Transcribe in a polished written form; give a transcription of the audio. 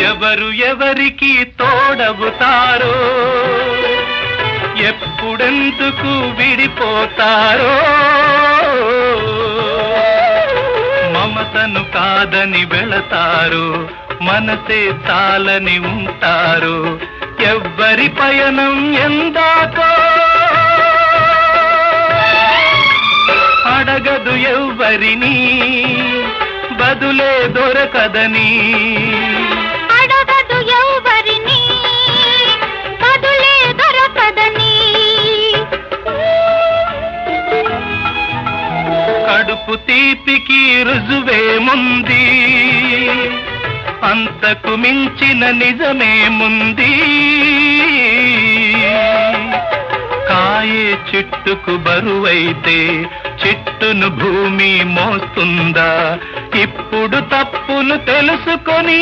ఎవరు ఎవరికి తోడవుతారో, ఎప్పుడెందుకు విడిపోతారో, మమతను కాదని వెళతారు, మనసే చాలని ఉంటారు. ఎవ్వరి పయనం ఎందాకో అడగదు ఎవ్వరిని, బదులే దొరకదని. అడగదు ఎవ్వరిని, బదులే దొరకదని. కడుపు తీపికి రుజువేముంది, అంతకు మించిన నిజమేముంది. కాయే చెట్టుకు బరువైతే చెట్టును భూమి మోస్తుందా? ఇప్పుడు తప్పును తెలుసుకొని